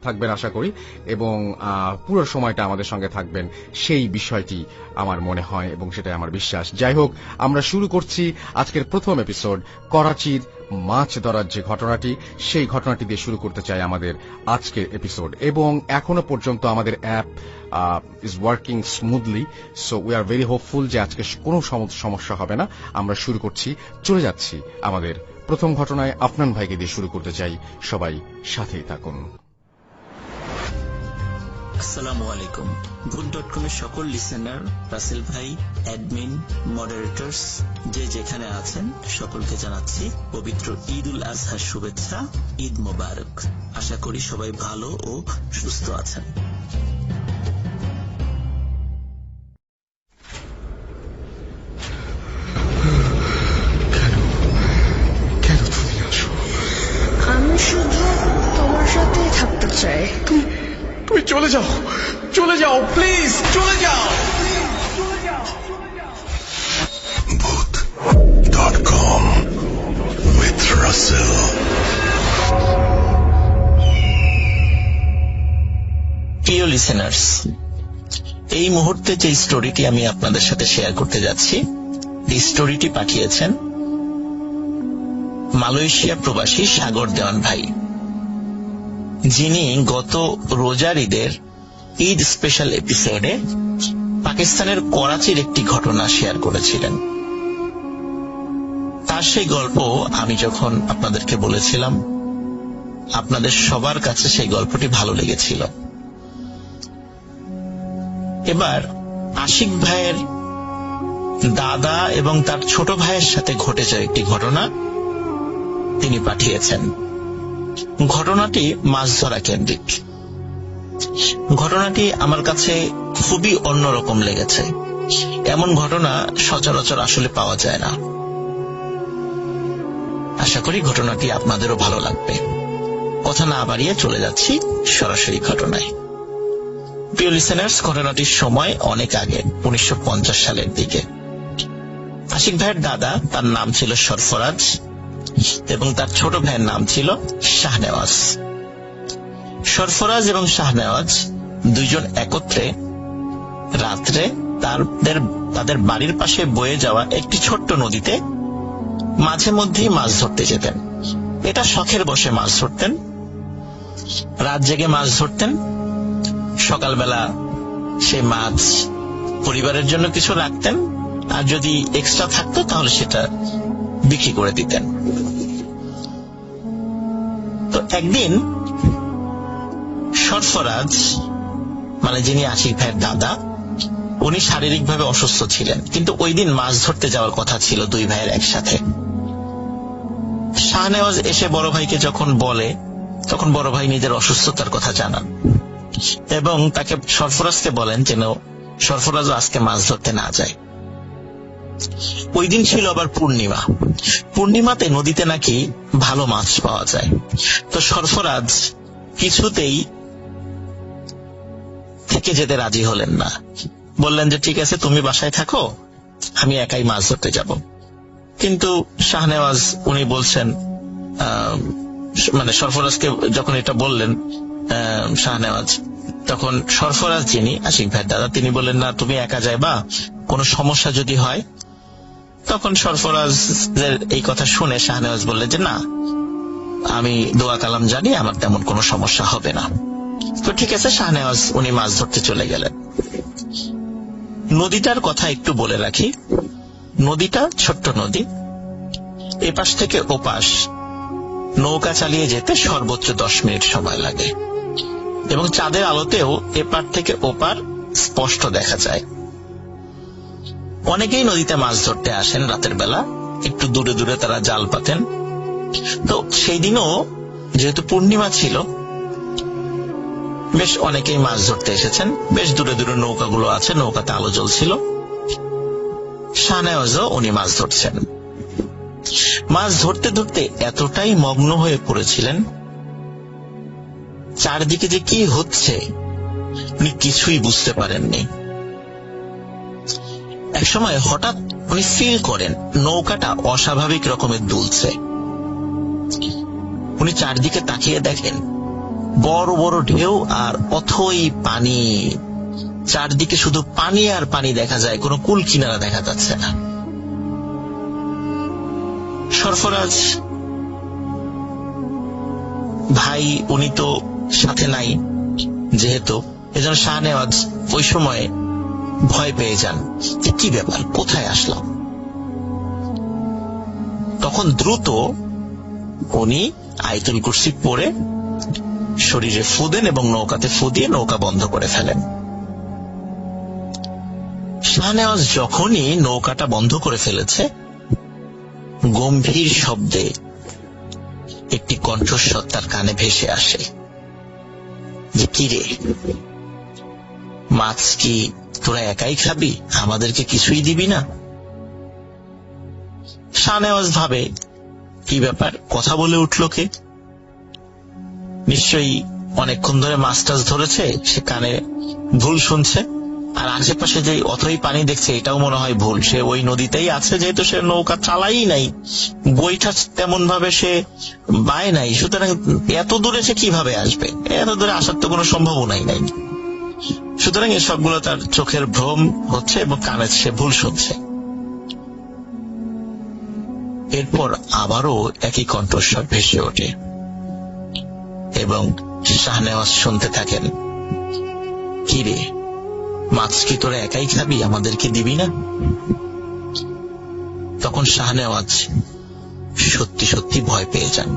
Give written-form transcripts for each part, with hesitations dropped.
থাকবেন আশা করি, এবং পুরো সময়টা আমাদের সঙ্গে থাকবেন সেই বিষয়টি আমার মনে হয় এবং সেটাই আমার বিশ্বাস। যাই হোক, আমরা শুরু করছি আজকের প্রথম এপিসোড। করাচির মাছ ধরার যে ঘটনাটি, সেই ঘটনাটি দিয়ে শুরু করতে চাই আমাদের আজকের এপিসোড। এবং এখনো পর্যন্ত আমাদের app is working smoothly, so we are very hopeful যে আজকে কোনো সমস্যা হবে না। আমরা শুরু করছি, চলে যাচ্ছি আমাদের প্রথম ঘটনায়। আফনান ভাইকে দিয়ে শুরু করতে চাই, সবাই সাথেই থাকুন। আসসালামু আলাইকুম। ভুল.com এর সকল লিসেনার, রাসেল ভাই, অ্যাডমিন, মডারেটরস, যে যেখানে আছেন সকলকে জানাচ্ছি পবিত্র ঈদ উল আজহার শুভেচ্ছা। ঈদ মোবারক। আশা করি সবাই ভালো ও সুস্থ আছেন। আমি শুধু তোমার সাথেই থাকতে চাই। তুমি চলে যাও, চলে যাও, প্লিজ চলে যাও। Booth.com with Russell. প্রিয় লিসেনার্স, এই মুহূর্তে যে স্টোরিটি আমি আপনাদের সাথে শেয়ার করতে যাচ্ছি, এই স্টোরিটি পাঠিয়েছেন মালয়েশিয়া প্রবাসী সাগর দেওয়ান ভাই, যিনি গত রোজার ঈদের ঈদ স্পেশাল এপিসোডে পাকিস্তানের করাচির একটি ঘটনা শেয়ার করেছিলেন। তার সেই গল্প আমি যখন আপনাদেরকে বলেছিলাম, আপনাদের সবার কাছে সেই গল্পটি ভালো লেগেছিল। এবার আশিক ভাইয়ের দাদা এবং তার ছোট ভাইয়ের সাথে ঘটে যাওয়া একটি ঘটনা তিনি পাঠিয়েছেন। ঘটনাটি মাছ ধরা কেন্দ্রিক। ঘটনাটি আমার কাছে খুবই অন্যরকম লেগেছে। এমন ঘটনা সচরাচর আসলে পাওয়া যায় না। আশা করি ঘটনাটি আপনাদেরও ভালো লাগবে। কথা না বাড়িয়ে চলে যাচ্ছি সরাসরি ঘটনায়। প্রিয় লিসেনার্স, ঘটনাটির সময় অনেক আগে, 1950 সালের দিকে। আশিক ভাইয়ের দাদা, তার নাম ছিল সরফরাজ, এবং তার ছোট ভাইয়ের নাম ছিল শাহনেওয়াজ। সরফরাজ এবং শাহনেওয়াজ দুইজন একত্রে রাত্রে তাদের বাড়ির পাশে বয়ে যাওয়া একটি ছোট্ট নদীতে মাঝে মধ্যেই মাছ ধরতে যেতেন। এটা শখের বসে মাছ ধরতেন, রাত জেগে মাছ ধরতেন। সকালবেলা সে মাছ পরিবারের জন্য কিছু রাখতেন, আর যদি এক্সট্রা থাকতো তাহলে সেটা বিক্রি করে দিতেন। তো একদিন সরফরাজ, মানে যিনি আশিক ভাইয়ের দাদা, উনি শারীরিকভাবে অসুস্থ ছিলেন, কিন্তু ওই দিন মাছ ধরতে যাওয়ার কথা ছিল দুই ভাইয়ের একসাথে। শাহনেওয়াজ এসে বড় ভাইকে যখন বলে, তখন বড় ভাই নিজের অসুস্থতার কথা জানান এবং তাকে সরফরাজকে বলেন যেন সরফরাজও আজকে মাছ ধরতে না যায়। ওই দিন ছিল আবার পূর্ণিমা। পূর্ণিমাতে নদীতে নাকি ভালো মাছ পাওয়া যায়। তো সরফরাজ কিছুতেই থেকে যেতে রাজি হলেন না। বললেন যে ঠিক আছে, তুমি বাসায় থাকো, আমি একাই মাছ ধরতে যাব। কিন্তু শাহনেওয়াজ উনি বলছেন, মানে সরফরাজকে যখন এটা বললেন শাহনেওয়াজ, তখন সরফরাজ, যিনি আশিক ভাইয়ের দাদা, তিনি বললেন না, তুমি একা যাইবা, কোনো সমস্যা যদি হয়। তখন সরফরাজের এই কথা শুনে শাহনেওয়াজ বললেন যে না, আমি দোয়া কালাম জানি, আমার তেমন কোনো সমস্যা হবে না। তো ঠিক আছে, শাহনেওয়াজ উনি মাছ ধরতে চলে গেলেন। নদীটার কথা একটু বলে রাখি। নদীটা ছোট্ট নদী। এপাশ থেকে ওপাশ নৌকা চালিয়ে যেতে সর্বোচ্চ 10 মিনিট সময় লাগে, এবং চাঁদের আলোতেও এপার থেকে ওপার স্পষ্ট দেখা যায়। অনেকেই নদীতে মাছ ধরতে আসেন রাতের বেলা, একটু দূরে দূরে তারা জাল পাতেন। তো সেই দিনও যেহেতু পূর্ণিমা ছিল, বেশ অনেকেই মাছ ধরতে এসেছেন। বেশ দূরে দূরে নৌকাগুলো আছে, নৌকাতে আলো জ্বলছিল। শাহনেওয়াজও উনি মাছ ধরছেন। মাছ ধরতে ধরতে এতটাই মগ্ন হয়ে পড়েছিলেন, চারদিকে যে কি হচ্ছে উনি কিছুই বুঝতে পারেননি। একসময় হঠাৎ উনি ফিল করেন নৌকাটা অস্বাভাবিক রকমের দুলছে। উনি চারদিকে তাকিয়ে দেখেন বড় বড় ঢেউ আর অথই পানি, চারদিকে শুধু পানি আর পানি দেখা যায়, কোনো কুল কিনারা দেখা যাচ্ছে না। সরফরাজ ভাই উনি তো সাথে নাই যেহেতু, এজন্য শাহনেওয়াজ ওই সময়ে ভয় পেয়ে যান যে কি ব্যাপার, কোথায় আসলাম। তখন দ্রুত উনি আয়াতুল কুরসি পড়ে শরীরে ফু দেন এবং নৌকাতে ফু দিয়ে নৌকা বন্ধ করে ফেলেন। শাহনেওয়াজ যখনই নৌকাটা বন্ধ করে ফেলেছে, গম্ভীর শব্দে একটি কণ্ঠস্বর তার কানে ভেসে আসে যে কি রে, মাছ কি তোরা একাই খাবি, আমাদেরকে কিছুই দিবি না? শাহনেওয়াজ ভাবে কি ব্যাপার, কথা বলে উঠল কে? নিশ্চয়ই অনেকক্ষণ ধরে মাছ টাছ ধরেছে, সে কানে ভুল শুনছে। আর আশেপাশে যে অথই পানি দেখছে এটাও মনে হয় ভুল, সে ওই নদীতেই আছে, যেহেতু সে নৌকা চালাই নাই, বইটা তেমন ভাবে সে বায় নাই, সুতরাং এত দূরে সে কিভাবে আসবে, এত দূরে আসার তো কোনো সম্ভাবনাই নাই। সুতরাং এসবগুলো তার চোখের ভ্রম হচ্ছে এবং কানে সে ভুল শুনছে। এরপর আবারও একই কণ্ঠস্বর ভেসে ওঠে এবং শাহনেওয়াজ শুনতে থাকেন, কি রে, মাছ কি তোরা একাই খাবি, আমাদেরকে দিবি না? তখন শাহনেওয়াজ সত্যি সত্যি ভয় পেয়ে যান।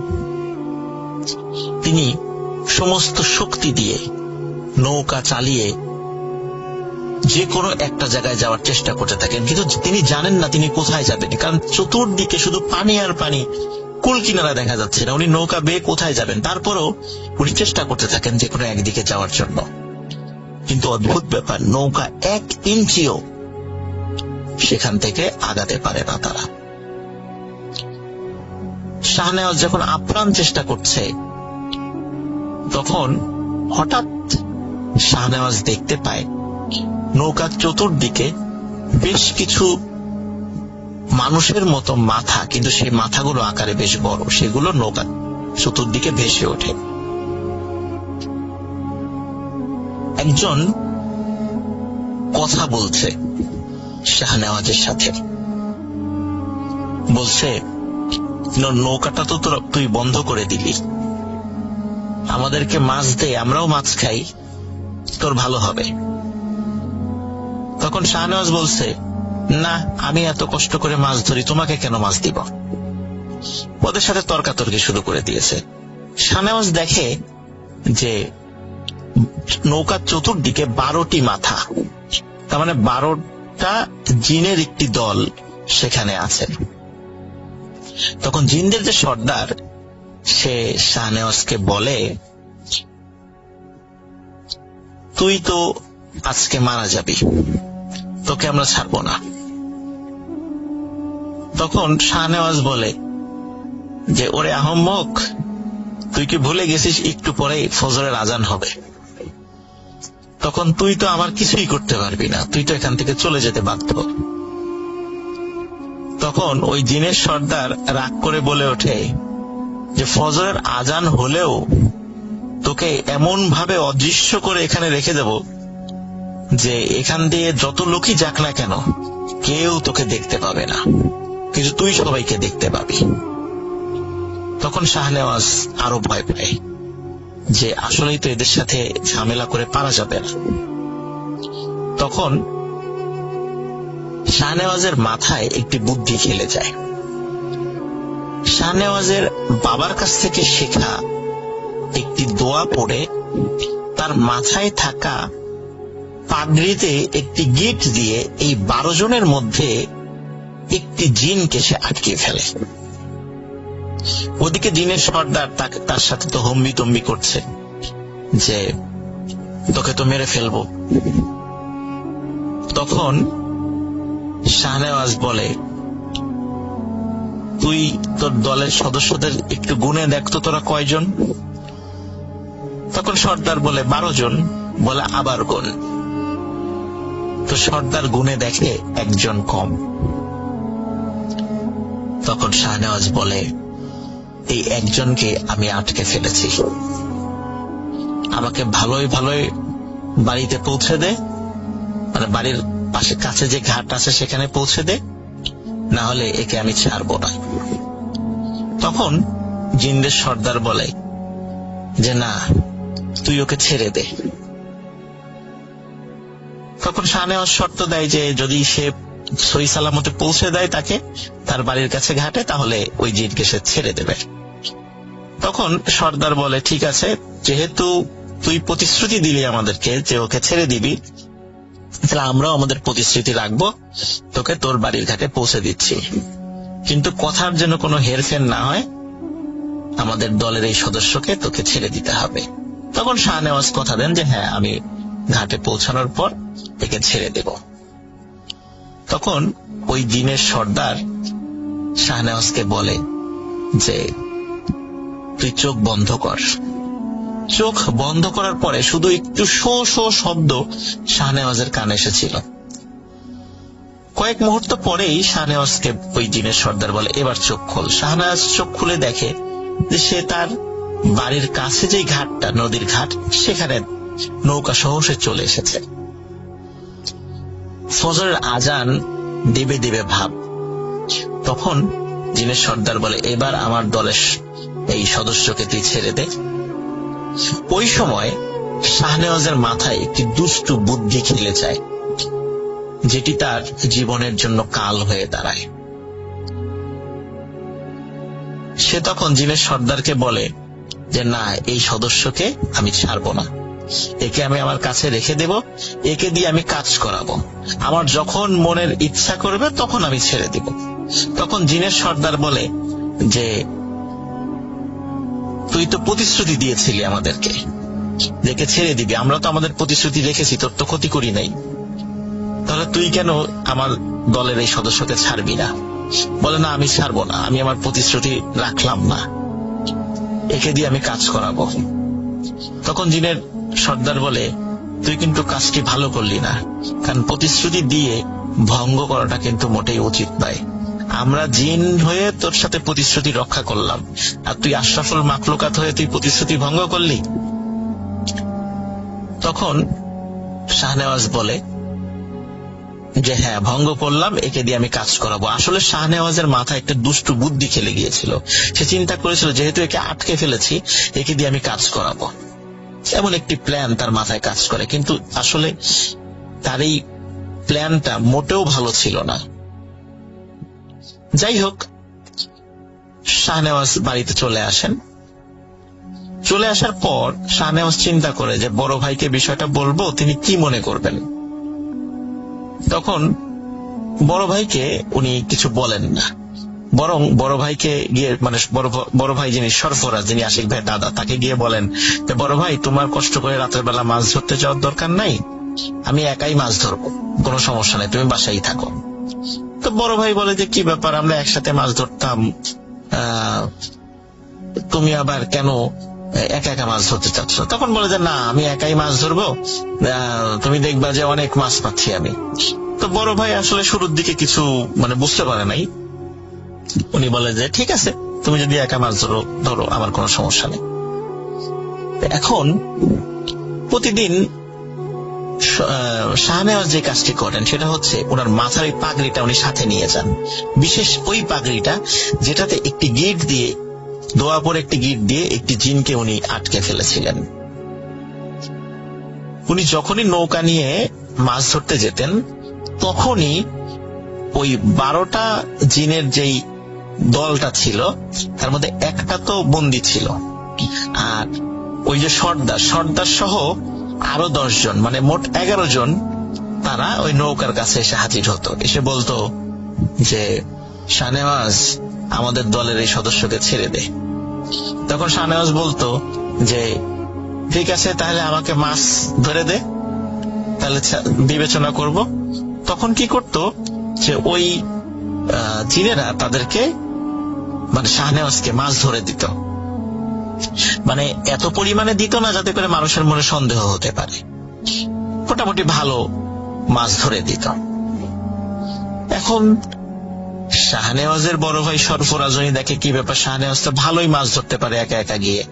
তিনি সমস্ত শক্তি দিয়ে নৌকা চালিয়ে যে কোনো একটা জায়গায় যাওয়ার চেষ্টা করতে থাকেন, কিন্তু তিনি জানেন না তিনি কোথায় যাবেন, কারণ চতুর্দিকে শুধু পানি আর পানি, কুল কিনারা দেখা যাচ্ছে না। উনি নৌকা বেয়ে কোথায় যাবেন? তারপরও উনি চেষ্টা করতে থাকেন যে কোনো একদিকে যাওয়ার জন্য, কিন্তু অদ্ভুত ব্যাপার, নৌকা 1 ইঞ্চিও সেখান থেকে আগাতে পারে না তারা। শাহনেওয়াজ যখন আপ্রাণ চেষ্টা করছে, তখন হঠাৎ শাহনেওয়াজ দেখতে পায় নৌকার চতুর্দিকে বেশ কিছু মানুষের মতো মাথা, কিন্তু সেই মাথাগুলো আকারে বেশ বড়, সেগুলো নৌকার চতুর্দিকে ভেসে ওঠে। একজন কথা বলছে শাহনেওয়াজের সাথে, বলছে, নৌকাটা তো তুই বন্ধ করে দিলি, আমাদেরকে মাছ দে, আমরাও মাছ খাই, তোর ভালো হবে। তখন শাহনেওয়াজ বলছে, না, আমি এত কষ্ট করে মাছ ধরি, তোমাকে কেন মাছ দিব? ওদের সাথে তর্কাতর্কি শুরু করে দিয়েছে। শাহনেওয়াজ দেখে যে নৌকার চতুর্দিকে 12টি মাথা, তার মানে 12টা জিনের একটি দল সেখানে আছে। তখন জিনদের যে সর্দার, সে শাহনেওয়াজকে বলে, তুই তো আজকে মারা যাবি, তোকে আমরা ছাড়বো না। তখন শাহনেওয়াজ বলে যে, ওরে আহম্মক, তুই কি ভুলে গেছিস একটু পরেই ফজরের আজান হবে, তখন তুই তো আমার কিছুই করতে পারবি না, তুই তো এখান থেকে চলে যেতে বাধ্য। তখন ওই জিনের সর্দার রাগ করে বলে ওঠে যে, ফজরের আজান হলেও তোকে এমন ভাবে অদৃশ্য করে এখানে রেখে দেব যে এখান দিয়ে যত লোকই যাক না কেন কেউ তোকে দেখতে পাবে না, কিন্তু তুই সবাইকে দেখতে পাবি। তখন শাহনেওয়াজ আরো ভয় পায় যে আসলেই তো এদের সাথে ঝামেলা করে পারা যাবে না। তখন শাহনেওয়াজের মাথায় একটি বুদ্ধি খেলে যায়। শাহনেওয়াজের বাবার কাছ থেকে শেখা একটি দোয়া পড়ে তার মাথায় থাকা পাগড়িতে একটি গিট দিয়ে এই 12 জনের মধ্যে একটি জিনকে সে আটকে ফেলে। ওদিকে জিনের সর্দার তার সাথে তো হম্বি তম্বি করছে যে তোকে তো মেরে ফেলবো। তখন শাহনেওয়াজ বলে, তুই তোর দলের সদস্যদের একটু গুনে দেখতো তোরা কয়জন? তখন সর্দার বলে 12 জন। বলে আবার গুন। তো সর্দার গুনে দেখে একজন কম। তখন শাহনেওয়াজ বলে, এই একজনকে আমি আটকে ফেলেছি, আমাকে ভালোই ভালোই বাড়িতে পৌঁছে দে, মানে বাড়ির পাশে কাছে যে ঘাট আছে সেখানে পৌঁছে দে, না হলে একে আমি ছাড়বো না। তখন জিনদের সর্দার বলে যে না, তুই ওকে ছেড়ে দে। তখন শাহনেওয়াজ শর্ত দেয় যে যদি সে সহি সালামতে পৌঁছে দেয় তাকে তার বাড়ির কাছে ঘাটে, তাহলে ওই জিনকে সে ছেড়ে দেবে। তখন সর্দার বলে ঠিক আছে, যেহেতু তুই প্রতিশ্রুতি দিলি আমাদেরকে যে ওকে ছেড়ে দিবি, তাহলে আমরাও আমাদের প্রতিশ্রুতি রাখবো, তোকে তোর বাড়ির ঘাটে পৌঁছে দিচ্ছি, কিন্তু কথার যেন কোনো হেরফের না হয়, আমাদের দলের এই সদস্যকে তোকে ছেড়ে দিতে হবে। তখন শাহনেওয়াজ কথা দেন যে হ্যাঁ, আমি ঘাটে পৌঁছানোর পর একে ছেড়ে দেব। তখন ওই জিনের সর্দার শাহনেওয়াজকে বলে যে তুই চোখ বন্ধ কর। চোখ বন্ধ করার পরে শুধু একটু শো শো শব্দ শাহনেওয়াজের কানে এসেছিল। কয়েক মুহূর্ত পরেই শাহনেওয়াজকে ওই জিনের সর্দার বলে এবার চোখ খোল। শাহনেওয়াজ চোখ খুলে দেখে যে সে তার বাড়ির কাছে যে ঘাটটা, নদীর ঘাট, সেখানে নৌকা সহ সে চলে এসেছে। ফজরের আজান দেবে দেবে ভাব। তখন জিনের সর্দার বলে এবার আমার দলের এই সদস্যকে তুই ছেড়ে দে। ওই সময় শাহনেওয়াজের মাথায় একটি দুষ্টু বুদ্ধি খেলে যায়, যেটি তার জীবনের জন্য কাল হয়ে দাঁড়ায়। সে তখন জিনের সর্দারকে বলে যে না, এই সদস্যকে আমি ছাড়বো না, একে আমি আমার কাছে রেখে দেব, একে দিয়ে আমি কাজ করাবো, আমার যখন মনের ইচ্ছা করবে তখন আমি ছেড়ে দিব। তখন জিনের সর্দার বলে যে তুই তো প্রতিশ্রুতি দিয়েছিলি আমাদেরকে দেখে ছেড়ে দিবি, আমরা তো আমাদের প্রতিশ্রুতি রেখেছি, তোর তো ক্ষতি করি নাই, তাহলে তুই কেন আমার দলের এই সদস্যকে ছাড়বি না? বলে না, আমি ছাড়বো না, আমি আমার প্রতিশ্রুতি রাখলাম না, একে দিয়ে আমি কাজ করাবো। তখন জিনের সর্দার বলে তুই কিন্তু কাজটি ভালো করলি না, কারণ প্রতিশ্রুতি দিয়ে ভঙ্গ করাটা কিন্তু মোটেই উচিত নয়। আমরা জিন হয়ে তোর সাথে প্রতিশ্রুতি রক্ষা করলাম, আর তুই আশরাফুল মাখলুকাত হয়ে তুই প্রতিশ্রুতি ভঙ্গ করলি। তখন শাহনেওয়াজ বলে যে হ্যাঁ, ভঙ্গ করলাম, একে দিয়ে আমি কাজ করাবো। আসলে শাহনেওয়াজের মাথায় একটা দুষ্টু বুদ্ধি খেলে গিয়েছিল। সে চিন্তা করেছিল যেহেতু একে আটকে ফেলেছি, একে দিয়ে আমি কাজ করাবো, এমন একটি প্ল্যান তার মাথায় কাজ করে। কিন্তু আসলে তার এই প্ল্যানটা মোটেও ভালো ছিল না। যাই হোক, শাহনেওয়াজ বাড়িতে চলে আসেন। চলে আসার পর শাহনেওয়াজ চিন্তা করে যে বড় ভাইকে বিষয়টা বলবো, তিনি কি মনে করবেন। তখন বড় ভাইকে উনি কিছু বলেন না, বরং বড় ভাইকে গিয়ে, মানে বড় ভাই যিনি সরফরাজ, যিনি আশিক ভাই দাদা, তাকে গিয়ে বলেন যে বড় ভাই, তোমার কষ্ট করে রাতের বেলা মাছ ধরতে যাওয়ার দরকার নাই, আমি একাই মাছ ধরবো, কোনো সমস্যা নাই, তুমি বাসায় থাকো। তো বড় ভাই বলে যে কি ব্যাপার, আমরা একসাথে মাছ ধরতাম, তুমি আবার কেন একা একা মাছ ধরতে চাচ্ছ? তখন বলে যে না, আমি একাই মাছ ধরবো, তুমি দেখবা যে অনেক মাছ পাচ্ছি আমি। তো বড় ভাই আসলে শুরুর দিকে কিছু বুঝতে পারে নাই। উনি বলে যে ঠিক আছে, তুমি যদি একা মাছ ধরো, আমার কোনো সমস্যা নেই। এখন প্রতিদিন শাহনেওয়াজ যে কাজটি করেন সেটা হচ্ছে ওনার মাথার ওই পাগড়িটা উনি সাথে নিয়ে যান, বিশেষ ওই পাগড়িটা যেটাতে একটি গিট দিয়ে, দোয়া পরে একটি গিট দিয়ে একটি জিনকে উনি আটকে ফেলেছিলেন। উনি যখনই নৌকা নিয়ে মাছ ধরতে যেতেন তখনই ওই 12টা জিনের যেই দলটা ছিল তার মধ্যে একটা তো বন্দী ছিল, আর ওই যে সর্দার সহ আরো 10 জন, মোট 11 জন, তারা ওই নৌকার কাছে এসে হাজির হতো। এসে বলতো যে শাহনেওয়াজ, আমাদের দলের এই সদস্যকে ছেড়ে দে। তখন শাহনেওয়াজ বলতো যে ঠিক আছে, তাহলে আমাকে মাছ ধরে দে, তাহলে বিবেচনা করব। তখন কি করতো যে ওই জিনেরা তাদেরকে শাহনেওয়াজকে মাছ ধরে দিত, এত পরিমাণে দিত না যাতে করে মানুষের মনে সন্দেহ হতে পারে, মোটামুটি ভালো মাছ ধরে দিত। এখন শাহনেওয়াজের বড় ভাই সরফরাজ দেখে কি ব্যাপার, শাহনেওয়াজ তো ভালোই মাছ ধরতে পারে একা একা গিয়ে,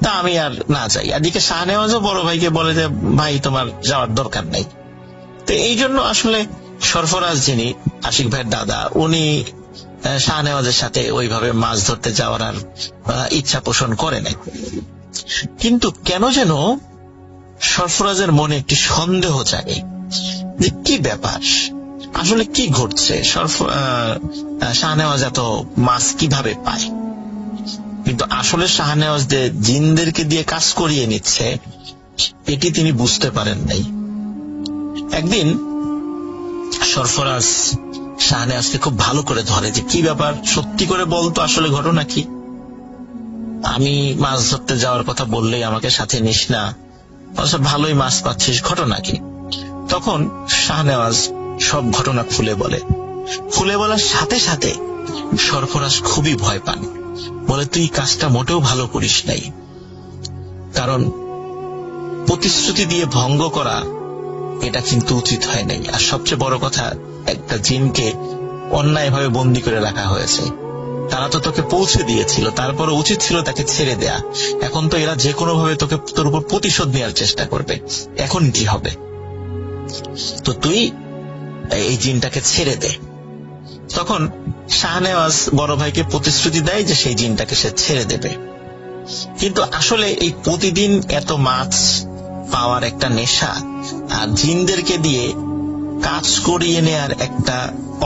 তা আমি আর না যাই। এদিকে শাহনেওয়াজও বড় ভাইকে বলে যে ভাই তোমার যাওয়ার দরকার নেই। তো এই জন্য আসলে সরফরাজ যিনি আশিক ভাইয়ের দাদা, উনি শাহনেওয়াজের সাথে ওইভাবে মাছ ধরতে যাওয়ার আর ইচ্ছা পোষণ করে নাই। কিন্তু কেন যেন সরফরাজের মনে একটি সন্দেহ জাগে যে কি ব্যাপার, আসলে কি ঘটছে, শাহনেওয়াজ এত মাছ কিভাবে পায়। কিন্তু আসলে শাহনেওয়াজ যে জিনদেরকে দিয়ে কাজ করিয়ে নিচ্ছে এটি তিনি বুঝতে পারেন নাই। একদিন সরফরাজ শাহনেওয়াজকে খুব ভালো করে ধরে যে কি ব্যাপার, সত্যি করে বলতো আসলে ঘটনা কি, আমি মাছ ধরতে যাওয়ার কথা বললেই আমাকে সাথে নিস না, ভালোই মাছ পাচ্ছিস, ঘটনা কি। তখন শাহনেওয়াজ সব ঘটনা খুলে বলে। খুলে বলার সাথে সাথে সরফরাজ খুবই ভয় পান, বলে তুই কাজটা মোটেও ভালো করিস নাই, কারণ প্রতিশ্রুতি দিয়ে ভঙ্গ করা এটা কিন্তু উচিত হয় নাই। আর সবচেয়ে বড় কথা, একটা জিনকে অন্যায়ভাবে বন্দী করে রাখা হয়েছে, তারা তো তোকে পৌঁছে দিয়েছিল, তারপরে উচিত ছিল তাকে ছেড়ে দেয়া। এখন তো এরা যে কোনো ভাবে তোর উপর প্রতিশোধ নেওয়ার চেষ্টা করবে, এখন কি হবে, তো তুই এই জিনটাকে ছেড়ে দে। তখন শাহনেওয়াজ বড় ভাইকে প্রতিশ্রুতি দেয় যে সেই জিনটাকে সে ছেড়ে দেবে। কিন্তু আসলে এই প্রতিদিন এত মাছ পাওয়ার একটা নেশা আর জিনদেরকে দিয়ে কাজ করিয়ে নেয়ার একটা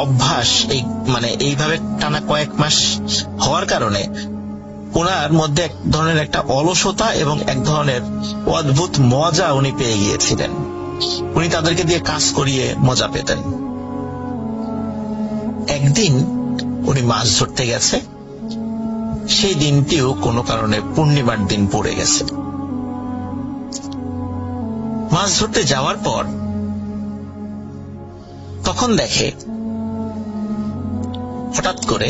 অভ্যাস, এইভাবে টানা কয়েক মাস হওয়ার কারণে ওনার মধ্যে এক ধরনের একটা অলসতা এবং এক ধরনের অদ্ভুত মজা উনি পেয়ে গিয়েছিলেন। উনি তাদেরকে দিয়ে কাজ করিয়ে মজা পেতেন। একদিন উনি মাছ ধরতে গেছে, সেই দিনটিও কোনো কারণে পূর্ণিমার দিন পড়ে গেছে। মাছ ধরতে যাওয়ার পর তখন দেখে হঠাৎ করে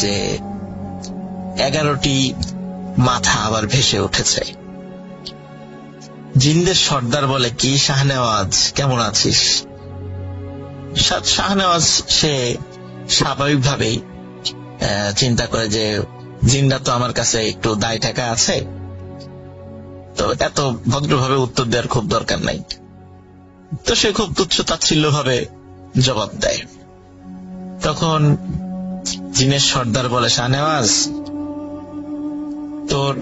যে 11টি মাথা আবার ভেসে উঠেছে। জিনদের সর্দার বলে, কি শাহনেওয়াজ, কেমন আছিস? শাহনেওয়াজ সে স্বাভাবিকভাবেই চিন্তা করে যে জিনরা তো আমার কাছে একটু দায় টাকা আছে, তো এত ভদ্রভাবে উত্তর দেওয়ার খুব দরকার নাই। তো সে খুব তুচ্ছ তাচ্ছিল্য ভাবে জবাব দেয়। তখন জিনের সর্দার বলে, শাহনেওয়াজ তোর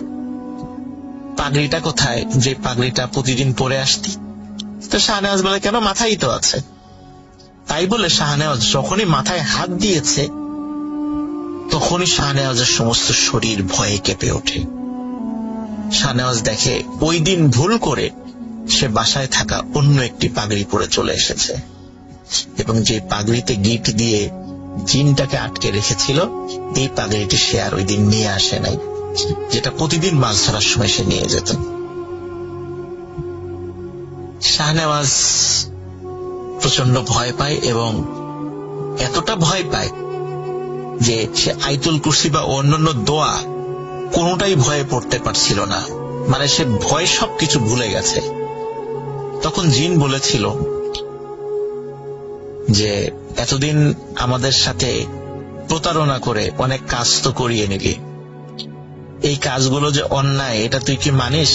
পাগড়িটা কোথায়, যে পাগড়িটা প্রতিদিন পরে আসতি? তো শাহনেওয়াজ বলে, কেন, মাথায় তো আছে। তাই বলে শাহনেওয়াজ যখনই মাথায় হাত দিয়েছে তখনই শাহনেওয়াজের সমস্ত শরীর ভয়ে কেঁপে ওঠে। শাহনেওয়াজ দেখে ওই দিন ভুল করে সে বাসায় থাকা অন্য একটি পাগড়ি পরে চলে এসেছে, এবং যে পাগড়িতে গিট দিয়ে জিনটাকে আটকে রেখেছিল এই পাগড়িটি সে আর ওই দিন নিয়ে আসে নাই, যেটা প্রতিদিন মাছ ধরার সময় সে নিয়ে যেত। শাহনেওয়াজ প্রচন্ড ভয় পায়, এবং এতটা ভয় পায় যে সে আয়াতুল কুরসি বা অন্যান্য দোয়া কোনোটাই ভয়ে পড়তে পারছিল না, সে ভয় সবকিছু ভুলে গেছে। তখন জিন বলেছিল যে এতদিন আমাদের সাথে প্রতারণা করে অনেক কাজ তো করিয়ে নিলি, এই কাজগুলো যে অন্যায় এটা তুই কি মানিস?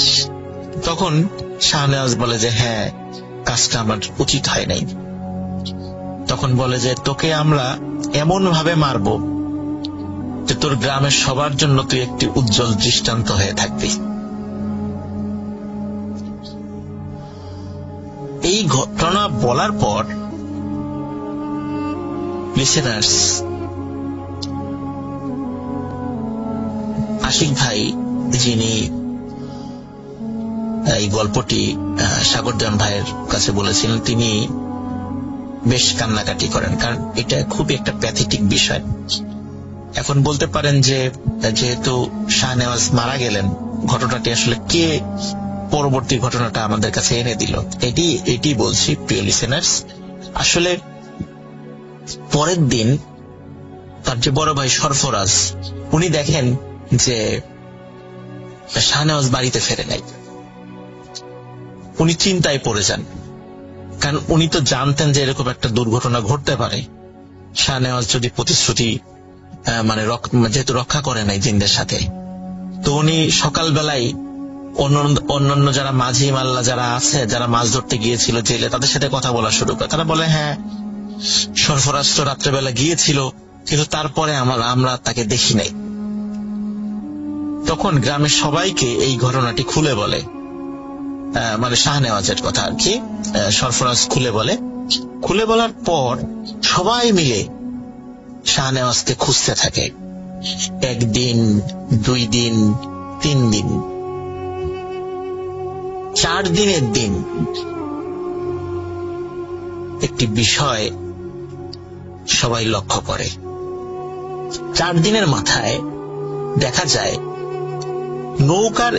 তখন শাহনেওয়াজ বলে যে হ্যাঁ, কাজটা আমার উচিত হয় নাই। তখন বলে যে তোকে আমরা এমন ভাবে মারব যে তোর গ্রামের সবার জন্য তুই একটি উজ্জ্বল দৃষ্টান্ত হয়ে থাকবি। এই ঘটনা বলার পর লিসেনার্স, আশিক ভাই যিনি এই গল্পটি সাগরদেওয়ান ভাইয়ের কাছে বলেছিলেন, তিনি বেশ কান্নাকাটি করেন, কারণ এটা খুবই একটা প্যাথেটিক বিষয়। এখন বলতে পারেন যে যেহেতু শাহনেওয়াজ মারা গেলেন, ঘটনাটি আসলে কে পরবর্তী ঘটনাটা আমাদের কাছে এনে দিল, এটি বলছি প্রিয় লিসেনার্স। আসলে পরের দিন তার যে বড় ভাই সরফরাজ, উনি দেখেন যে শাহনেওয়াজ বাড়িতে ফেরে নাই। উনি চিন্তায় পড়ে যান, কারণ উনি তো জানতেন যে এরকম একটা দুর্ঘটনা ঘটতে পারে। শাহনেওয়াজ যদি প্রতিশ্রুতি যেহেতু রক্ষা করে নাই জিনদের সাথে, তো উনি সকালবেলায় অন্যান্য যারা মাঝি মাল্লা যারা আছে, যারা মাছ ধরতে গিয়েছিল জেলে, তাদের সাথে কথা বলা শুরু করে। তারা বলে, হ্যাঁ, সরফরাজ তো রাত্রেবেলা গিয়েছিল, কিন্তু তারপরে আমরা তাকে দেখি নাই। তখন গ্রামের সবাইকে এই ঘটনাটি খুলে বলে, মানে শাহনেওয়াজের কথা আর কি, সরফরাজ খুলে বলার পর সবাই মিলে শাহনেওয়াজকে খুঁজতে থাকে। 1 দিন, 2 দিন, 3 দিন, 4 দিনের দিন একটি বিষয় সবাই লক্ষ্য করে। 4 দিনের মাথায় দেখা যায় নৌকার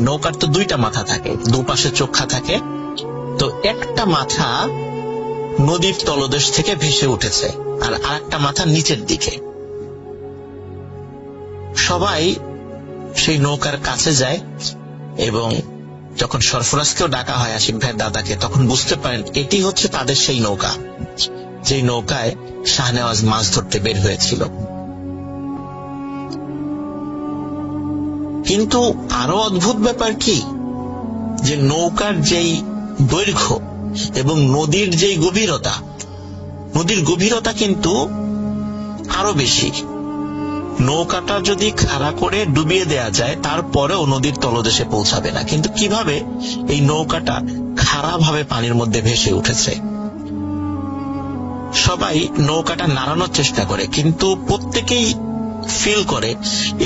নৌকার তো 2টা মাথা থাকে, দুপাশে চোখা থাকে, তো একটা মাথা নদীর তলদেশ থেকে ভেসে উঠেছে আর আরেকটা মাথা নিচের দিকে। সবাই সেই নৌকার কাছে যায় এবং যখন সরফরাজকেও ডাকা হয়, আশিক ভাইয়ের দাদাকে, তখন বুঝতে পারেন এটি হচ্ছে তাদের সেই নৌকা, যেই নৌকায় শাহনেওয়াজ মাছ ধরতে বের হয়েছিল। কিন্তু আরো অদ্ভুত ব্যাপার কি, যে নৌকার যেই দৈর্ঘ্য এবং নদীর যেই গভীরতা, নদীর গভীরতা কিন্তু আরো বেশি। নৌকাটা যদি খাড়া করে ডুবিয়ে দেয়া যায়, তারপরেও নদীর তলদেশে পৌঁছাবে না। কিন্তু কিভাবে এই নৌকাটা খাড়া ভাবে পানির মধ্যে ভেসে উঠেছে। সবাই নৌকাটা নাড়ানোর চেষ্টা করে, কিন্তু প্রত্যেকেই ফিল করে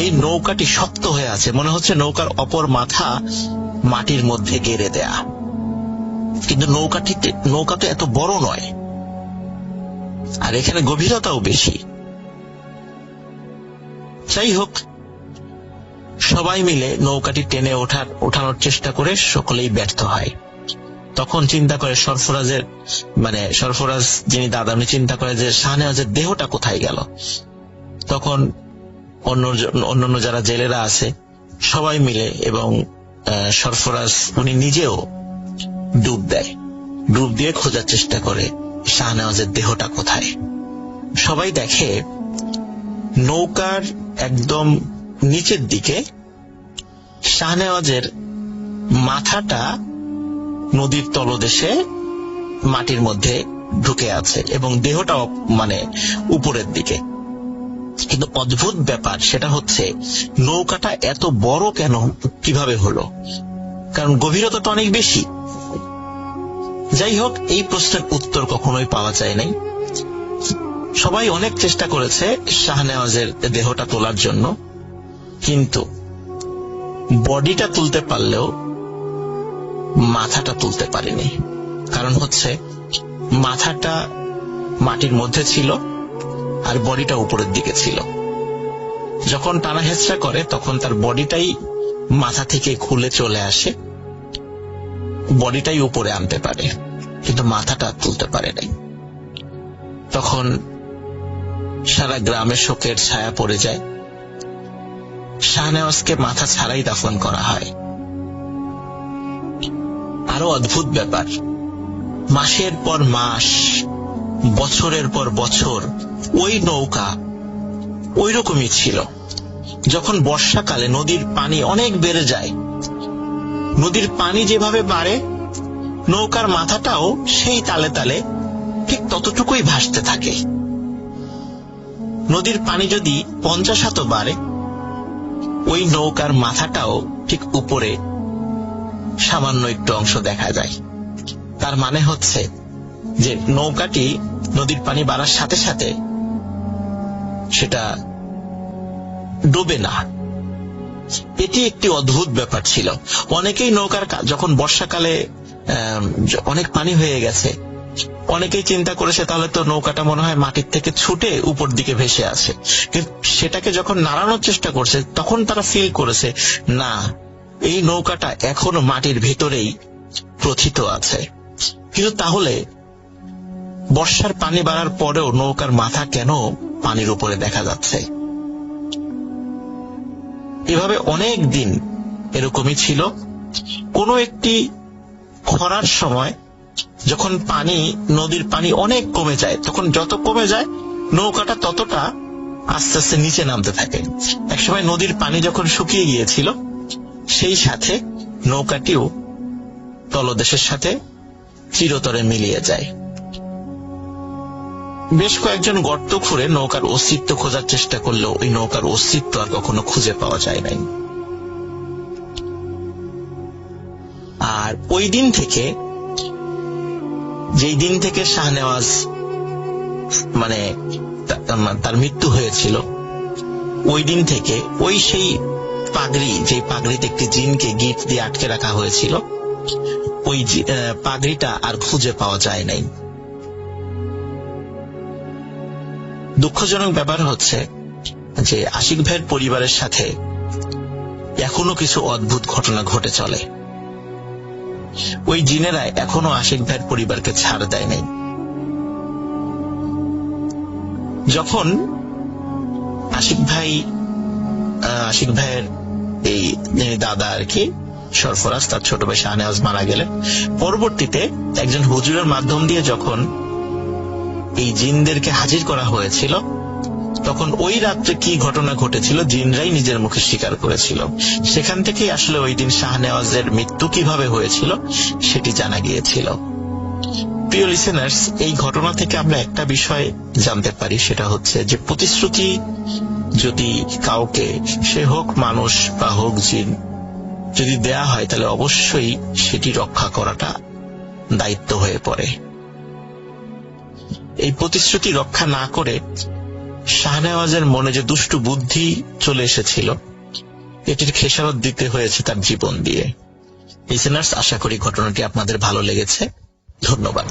এই নৌকাটি শক্ত হয়ে আছে, মনে হচ্ছে নৌকার অপর মাথা মাটির মধ্যে গেড়ে দেয়া। কিন্তু নৌকা তো এত বড় নয়, আর এখানে গভীরতাও বেশি। যাই হোক, সবাই মিলে নৌকাটি টেনে ওঠানোর চেষ্টা করে সকলেই ব্যর্থ হয়। তখন চিন্তা করে সরফরাজ যিনি দাদা, উনি চিন্তা করে যে শাহনেওয়াজের দেহটা কোথায় গেল। তখন অন্যান্য যারা জেলেরা আছে সবাই মিলে এবং সরফরাজ উনি নিজেও ডুব দিয়ে খোঁজার চেষ্টা করে শাহনেওয়াজের দেহটা কোথায়। সবাই দেখে নৌকার একদম নিচের দিকে শাহনেওয়াজের মাথাটা নদীর তলদেশে মাটির মধ্যে ঢুকে আছে এবং দেহটাও উপরের দিকে। কিন্তু অদ্ভুত ব্যাপার সেটা হচ্ছে নৌকাটা এত বড় কেন, কিভাবে হলো? কারণ গভীরতা তো অনেক বেশি। যাই হোক, এই প্রশ্নের উত্তর কখনোই পাওয়া যায় নাই। সবাই অনেক চেষ্টা করেছে শাহনেওয়াজের দেহটা তোলার জন্য, কিন্তু বডিটা তুলতে পারলেও মাথাটা তুলতে পারেনি। কারণ হচ্ছে মাথাটা মাটির মধ্যে ছিল আর বডিটা উপরের দিকে ছিল। যখন টানা হেঁচড়া করে তখন তার বডিটাই মাথা থেকে খুলে চলে আসে, বডিটাই উপরে আনতে পারে, কিন্তু মাথাটা তুলতে পারে নাই। তখন সারা গ্রামে শোকের ছায়া পড়ে যায়। শাহনেওয়াজকে মাথা ছাড়াই দাফন করা হয়। আরো অদ্ভুত ব্যাপার, মাসের পর মাস, বছরের পর বছর ওই নৌকা ওই রকমই ছিল। যখন বর্ষাকালে নদীর পানি অনেক বেড়ে যায়, নদীর পানি যেভাবে বাড়ে নৌকার মাথাটাও সেই তালে তালে ঠিক ততটুকুই ভাসতে থাকে। নদীর পানি যদি 50 হাতও বাড়ে, ওই নৌকার মাথাটাও ঠিক উপরে সামান্য একটু অংশ দেখা যায়। তার মানে হচ্ছে যে নৌকাটি নদীর পানি বাড়ার সাথে সাথে সেটা ডুবে না। এটি একটি অদ্ভুত ব্যাপার ছিল। অনেকেই নৌকার, যখন বর্ষাকালে অনেক পানি হয়ে গেছে, অনেকেই চিন্তা করেছে তাহলে তো নৌকাটা মনে হয় মাটির থেকে ছুটে উপর দিকে ভেসে আসে। কিন্তু সেটাকে যখন নাড়ানোর চেষ্টা করছে তখন তারা ফিল করেছে না, এই নৌকাটা এখনো মাটির ভিতরেই প্রথিত আছে। কিন্তু তাহলে বর্ষার পানি বাড়ার পরেও নৌকার মাথা কেন পানির উপরে দেখা যাচ্ছে? এভাবে অনেক দিন এরকমই ছিল। কোনো একটি খরার সময় যখন নদীর পানি অনেক কমে যায়, তখন যত কমে যায় নৌকাটা ততটা আস্তে আস্তে নিচে নামতে থাকে। একসময় নদীর পানি যখন শুকিয়ে গিয়েছিল, সেই সাথে নৌকাটিও তলদেশের সাথে চিরতরে মিলিয়ে যায়। বেশ কয়েকজন গর্ত খুঁড়ে নৌকার অস্তিত্ব খোঁজার চেষ্টা করলেও ওই নৌকার অস্তিত্ব আর কখনো খুঁজে পাওয়া যায় নাই। আর ওই দিন থেকে, যেই দিন থেকে শাহনেওয়াজ মানে তার মৃত্যু হয়েছিল, ওই দিন থেকে ওই সেই পাগড়ি, যে পাগড়িতে একটি জিনকে গিট দিয়ে আটকে রাখা হয়েছিল, ওই পাগড়িটা আর খুঁজে পাওয়া যায় নাই। দুঃখজনক ব্যাপার হচ্ছে যে আশিক ভাইয়ের পরিবারের সাথে এখনো কিছু অদ্ভুত ঘটনা ঘটে চলে। ওই জিনেরা এখনো আশিক ভাইয়ের পরিবারকে ছাড় দেয় নাই। যখন আশিক ভাইয়ের এই দাদা আর কি, সরফরাজ, তার ছোট ভাই শাহনেওয়াজ মারা গেলেন, পরবর্তীতে একজন হুজুরের মাধ্যম দিয়ে যখন এই জিনদেরকে হাজির করা হয়েছিল, তখন ওই রাত্রে কি ঘটনা ঘটেছিল জিনরাই নিজের মুখে স্বীকার করেছিল। সেখান থেকেই আসলে ওই দিন শাহনেওয়াজের মৃত্যু কিভাবে হয়েছিল সেটি জানা গিয়েছিল। প্রিয় লিসেনার্স, এই ঘটনা থেকে আমরা একটা বিষয় জানতে পারি, সেটা হচ্ছে যে প্রতিশ্রুতি যদি কাউকে, সে হোক মানুষ বা হোক জিন, যদি দেয়া হয় তাহলে অবশ্যই সেটি রক্ষা করাটা দায়িত্ব হয়ে পড়ে। এই প্রতিশ্রুতি রক্ষা না করে শাহনেওয়াজের মনে যে দুষ্টু বুদ্ধি চলে এসেছিল, এটির খেসারত দিতে হয়েছে তার জীবন দিয়ে। লিসেনার্স, আশা করি ঘটনাটি আপনাদের ভালো লেগেছে। ধন্যবাদ।